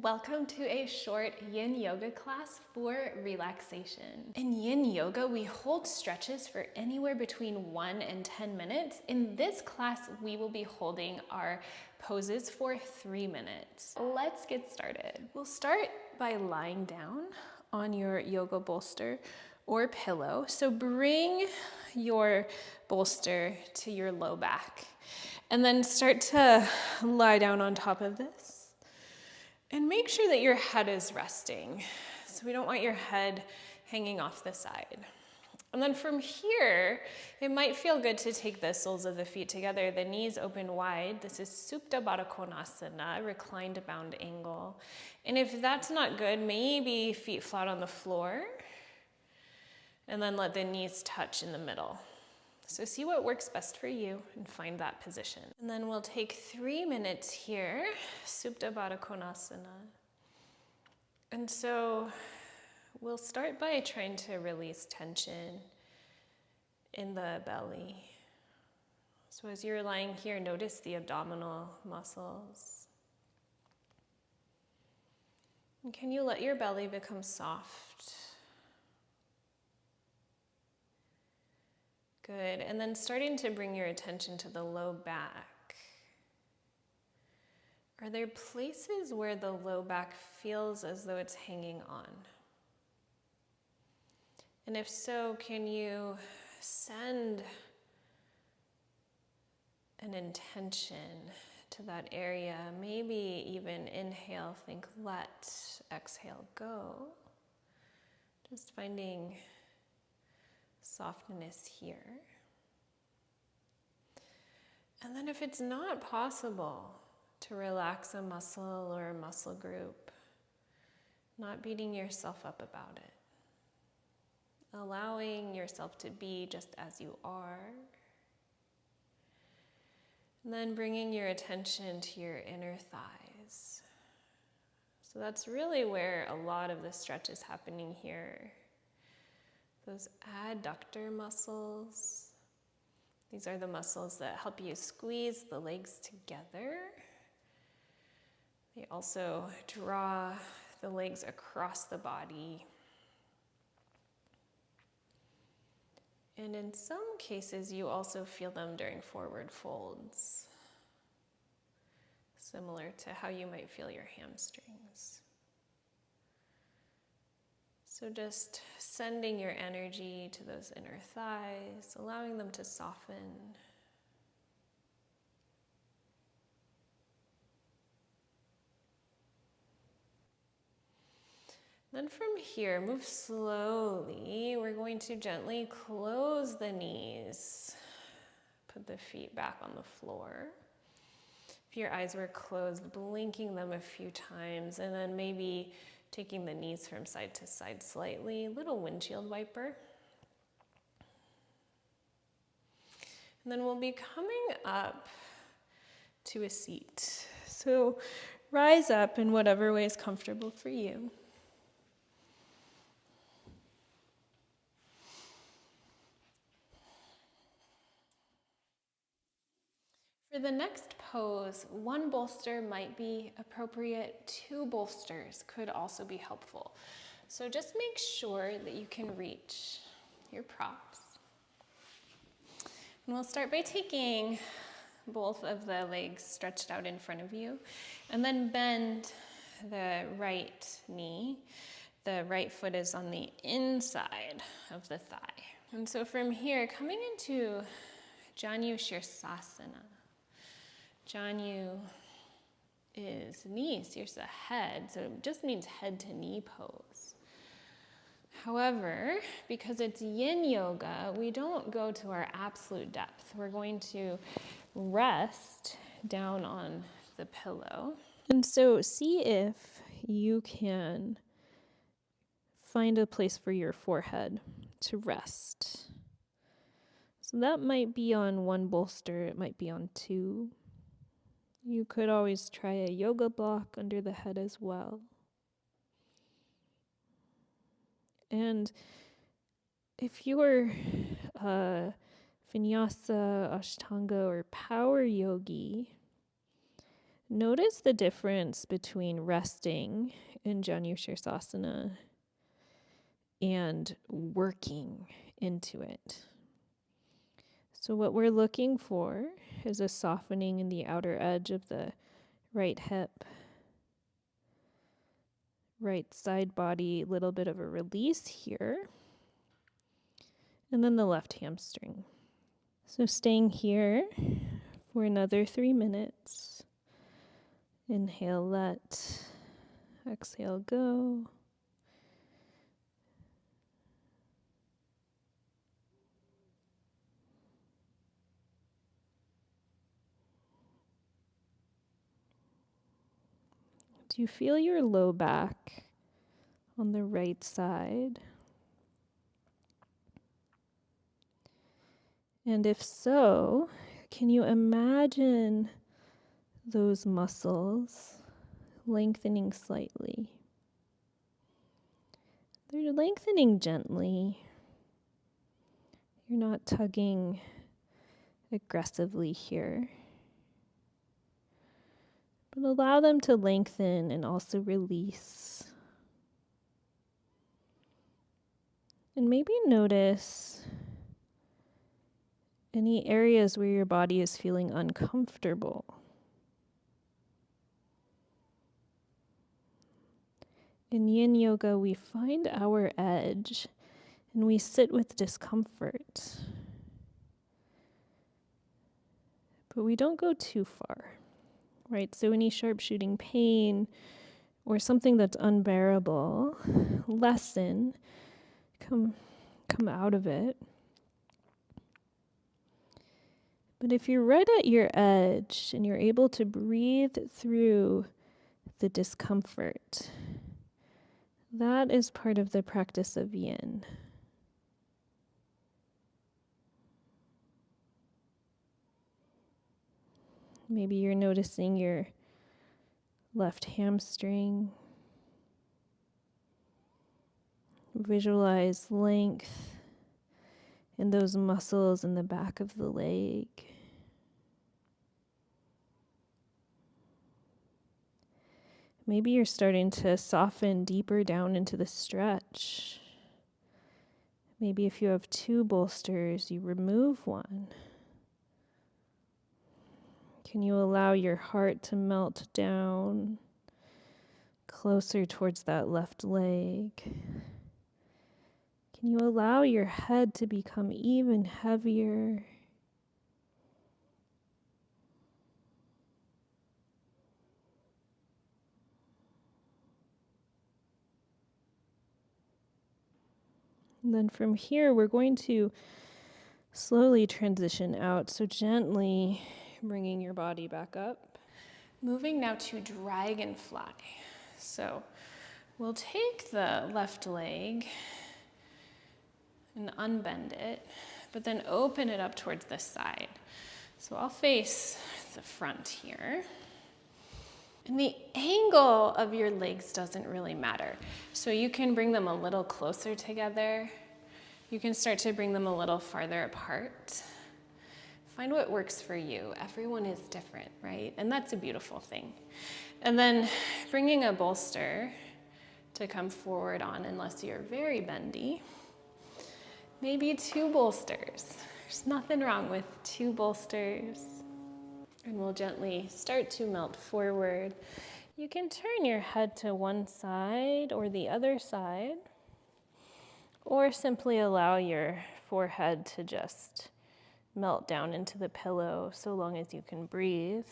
Welcome to a short Yin Yoga class for relaxation. In Yin Yoga, we hold stretches for anywhere between 1 and 10 minutes. In this class, we will be holding our poses for 3 minutes. Let's get started. We'll start by lying down on your yoga bolster or pillow. So bring your bolster to your low back and then start to lie down on top of this. And make sure that your head is resting. So we don't want your head hanging off the side. And then from here, it might feel good to take the soles of the feet together, the knees open wide. This is Supta Baddha Konasana, reclined bound angle. And if that's not good, maybe feet flat on the floor. And then let the knees touch in the middle. So see what works best for you and find that position. And then we'll take 3 minutes here, Supta Baddha Konasana. And so we'll start by trying to release tension in the belly. So as you're lying here, notice the abdominal muscles. And can you let your belly become soft? Good, and then starting to bring your attention to the low back. Are there places where the low back feels as though it's hanging on? And if so, can you send an intention to that area? Maybe even inhale, think let, exhale, go. Just finding softness here. And then if it's not possible to relax a muscle or a muscle group, not beating yourself up about it. Allowing yourself to be just as you are. And then bringing your attention to your inner thighs. So that's really where a lot of the stretch is happening here. Those adductor muscles. These are the muscles that help you squeeze the legs together. They also draw the legs across the body. And in some cases, you also feel them during forward folds, similar to how you might feel your hamstrings. So just sending your energy to those inner thighs, allowing them to soften. Then from here, move slowly. We're going to gently close the knees. Put the feet back on the floor. If your eyes were closed, blinking them a few times, and then maybe taking the knees from side to side slightly, little windshield wiper. And then we'll be coming up to a seat. So rise up in whatever way is comfortable for you. For the next pose, 1 bolster might be appropriate, 2 bolsters could also be helpful. So just make sure that you can reach your props. And we'll start by taking both of the legs stretched out in front of you, and then bend the right knee. The right foot is on the inside of the thigh. And so from here, coming into Janu sirsasana. Janu is knee, sirsa head, so it just means head to knee pose. However, because it's Yin Yoga, we don't go to our absolute depth. We're going to rest down on the pillow. And so see if you can find a place for your forehead to rest. So that might be on 1 bolster, it might be on 2. You could always try a yoga block under the head as well. And if you're a vinyasa, ashtanga, or power yogi, Notice the difference between resting in Janu sirsasana and working into it. So what we're looking for is a softening in the outer edge of the right hip, right side body, a little bit of a release here, and then the left hamstring. So staying here for another 3 minutes. Inhale, let. Exhale, go. Do you feel your low back on the right side? And if so, can you imagine those muscles lengthening slightly? They're lengthening gently. You're not tugging aggressively here. But allow them to lengthen and also release. And maybe notice any areas where your body is feeling uncomfortable. In Yin Yoga, we find our edge and we sit with discomfort. But we don't go too far, right? So any sharp-shooting pain or something that's unbearable, lessen, come out of it. But if you're right at your edge and you're able to breathe through the discomfort, that is part of the practice of yin. Maybe you're noticing your left hamstring. Visualize length in those muscles in the back of the leg. Maybe you're starting to soften deeper down into the stretch. Maybe if you have 2 bolsters, you remove one. Can you allow your heart to melt down closer towards that left leg? Can you allow your head to become even heavier? And then from here, we're going to slowly transition out. So gently bringing your body back up. Moving now to Dragonfly. So we'll take the left leg and unbend it, but then open it up towards the side. So I'll face the front here. And the angle of your legs doesn't really matter. So you can bring them a little closer together. You can start to bring them a little farther apart. Find what works for you. Everyone is different, right? And that's a beautiful thing. And then bringing a bolster to come forward on, unless you're very bendy. Maybe 2 bolsters. There's nothing wrong with 2 bolsters. And we'll gently start to melt forward. You can turn your head to one side or the other side, or simply allow your forehead to just melt down into the pillow so long as you can breathe.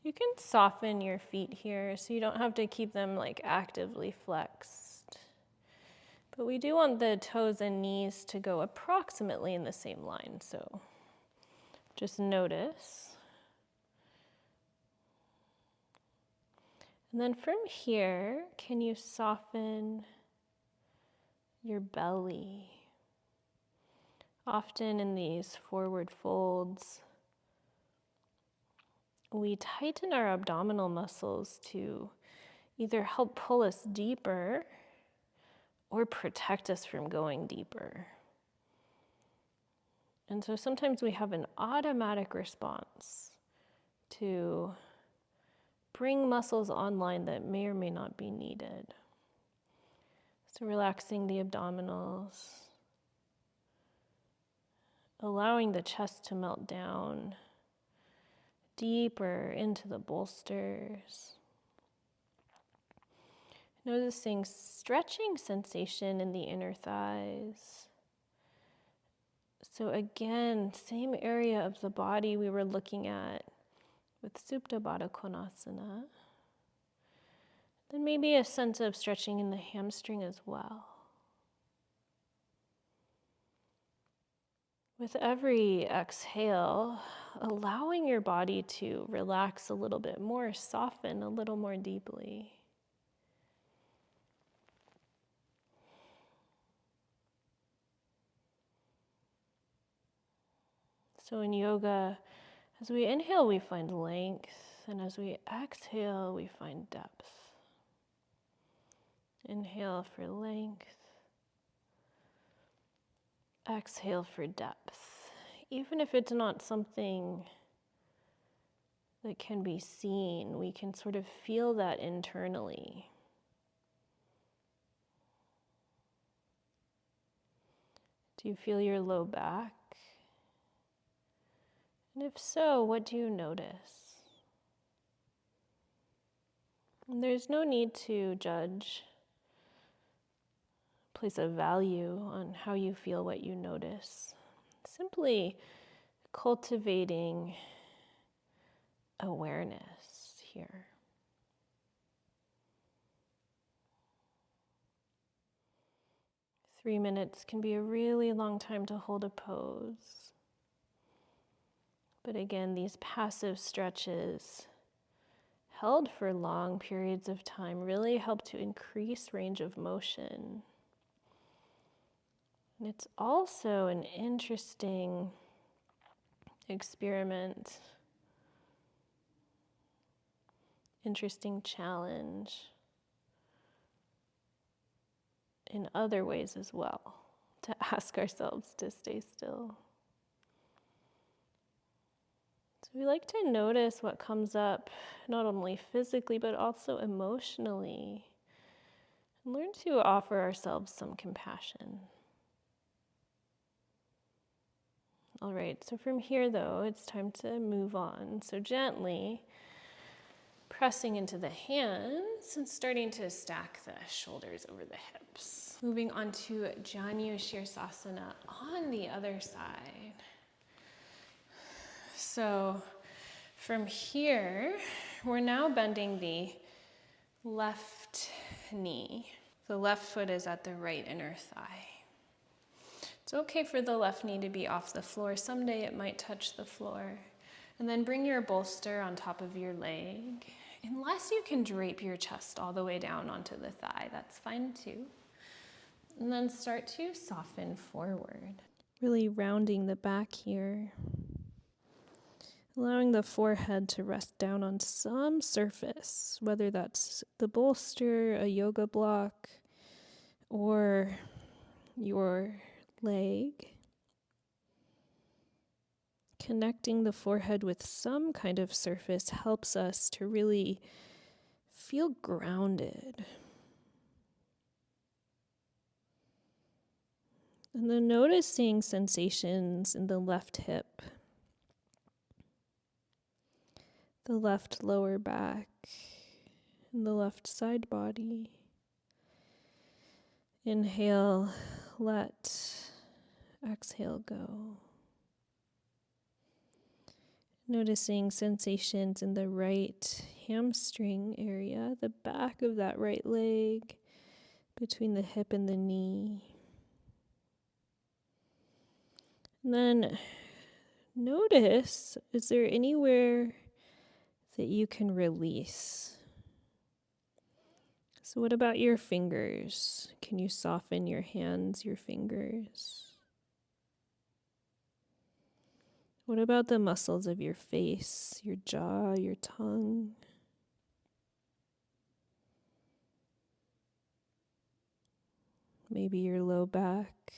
You can soften your feet here so you don't have to keep them like actively flexed. But we do want the toes and knees to go approximately in the same line, so just notice. And then from here, can you soften your belly? Often in these forward folds, we tighten our abdominal muscles to either help pull us deeper or protect us from going deeper. And so sometimes we have an automatic response to bring muscles online that may or may not be needed. So relaxing the abdominals, allowing the chest to melt down deeper into the bolsters. Noticing stretching sensation in the inner thighs. So again, same area of the body we were looking at with Supta Baddha Konasana. Then maybe a sense of stretching in the hamstring as well. With every exhale, allowing your body to relax a little bit more, soften a little more deeply. So in yoga, as we inhale, we find length, and as we exhale, we find depth. Inhale for length. Exhale for depth. Even if it's not something that can be seen, we can sort of feel that internally. Do you feel your low back? And if so, what do you notice? And there's no need to judge, place a value on how you feel what you notice. Simply cultivating awareness here. Three minutes can be a really long time to hold a pose. But again, these passive stretches held for long periods of time really help to increase range of motion. And it's also an interesting experiment, interesting challenge in other ways as well, to ask ourselves to stay still. So we like to notice what comes up, not only physically, but also emotionally. And learn to offer ourselves some compassion. All right, so from here though, it's time to move on. So gently pressing into the hands and starting to stack the shoulders over the hips. Moving on to Janu sirsasana on the other side. So from here, we're now bending the left knee. The left foot is at the right inner thigh. It's okay for the left knee to be off the floor. Someday it might touch the floor. And then bring your bolster on top of your leg. Unless you can drape your chest all the way down onto the thigh, that's fine too. And then start to soften forward. Really rounding the back here. Allowing the forehead to rest down on some surface, whether that's the bolster, a yoga block, or your leg. Connecting the forehead with some kind of surface helps us to really feel grounded. And then noticing sensations in the left hip, the left lower back, and the left side body. Inhale, let, exhale, go. Noticing sensations in the right hamstring area, the back of that right leg, between the hip and the knee. And then notice, is there anywhere that you can release? So what about your fingers? Can you soften your hands, your fingers? What about the muscles of your face, your jaw, your tongue? Maybe your low back,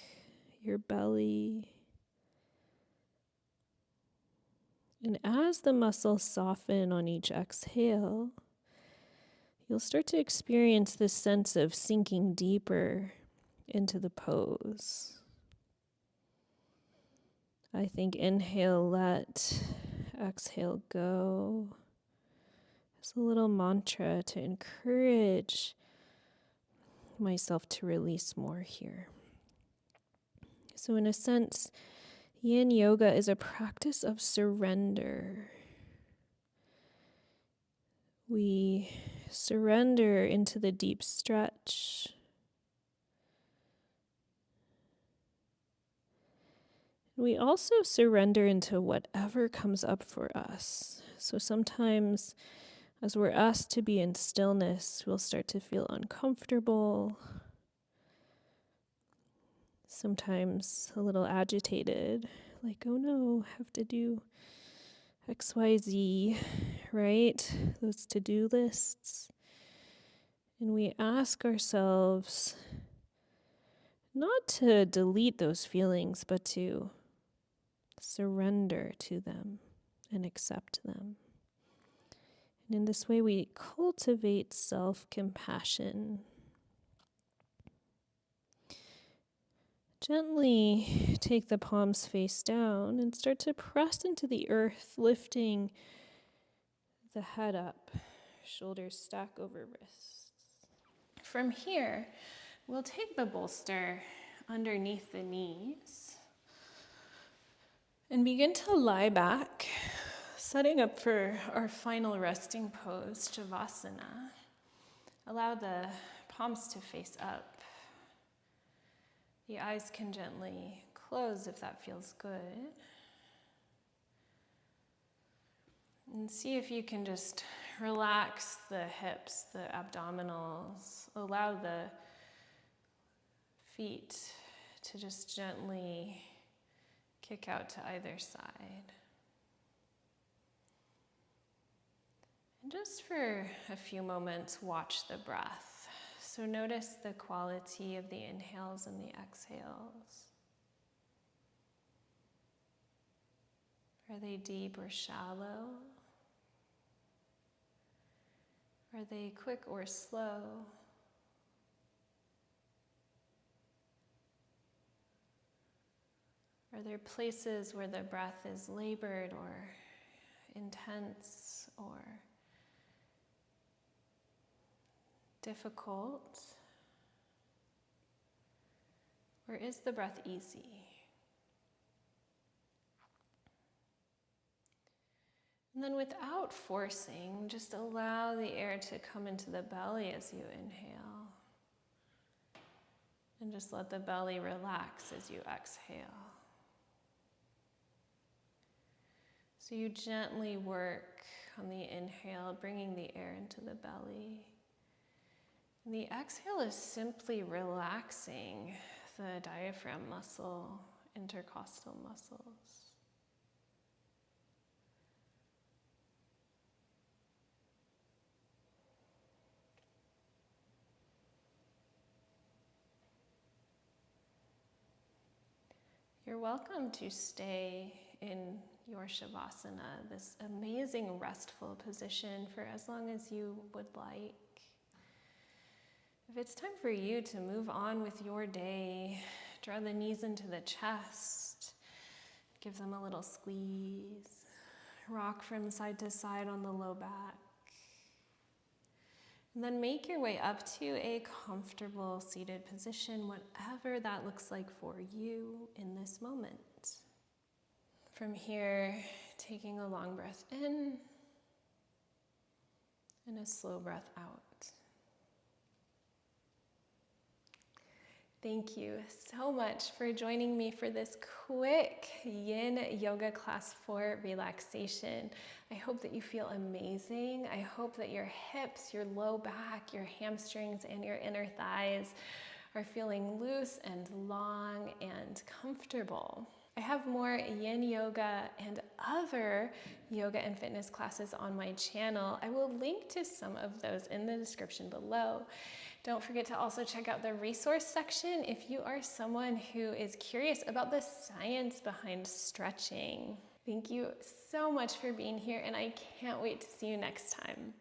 your belly, And as the muscles soften on each exhale, you'll start to experience this sense of sinking deeper into the pose. I think inhale, let, exhale, go. It's a little mantra to encourage myself to release more here. So in a sense, Yin Yoga is a practice of surrender. We surrender into the deep stretch. We also surrender into whatever comes up for us. So sometimes, as we're asked to be in stillness, we'll start to feel uncomfortable, sometimes a little agitated, like, oh no, I have to do XYZ, right? Those to-do lists. And we ask ourselves not to delete those feelings, but to surrender to them and accept them. And in this way, we cultivate self-compassion. Gently take the palms face down and start to press into the earth, lifting the head up, shoulders stack over wrists. From here, we'll take the bolster underneath the knees and begin to lie back, setting up for our final resting pose, Savasana. Allow the palms to face up. The eyes can gently close if that feels good. And see if you can just relax the hips, the abdominals. Allow the feet to just gently kick out to either side. And just for a few moments, watch the breath. So notice the quality of the inhales and the exhales. Are they deep or shallow? Are they quick or slow? Are there places where the breath is labored or intense or difficult? Or is the breath easy? And then without forcing, just allow the air to come into the belly as you inhale. And just let the belly relax as you exhale. So you gently work on the inhale, bringing the air into the belly. And the exhale is simply relaxing the diaphragm muscle, intercostal muscles. You're welcome to stay in your Savasana, this amazing restful position, for as long as you would like. If it's time for you to move on with your day, draw the knees into the chest, give them a little squeeze, rock from side to side on the low back. And then make your way up to a comfortable seated position, whatever that looks like for you in this moment. From here, taking a long breath in and a slow breath out. Thank you so much for joining me for this quick Yin Yoga class for relaxation. I hope that you feel amazing. I hope that your hips, your low back, your hamstrings, and your inner thighs are feeling loose and long and comfortable. I have more Yin Yoga and other yoga and fitness classes on my channel. I will link to some of those in the description below. Don't forget to also check out the resource section if you are someone who is curious about the science behind stretching. Thank you so much for being here, and I can't wait to see you next time.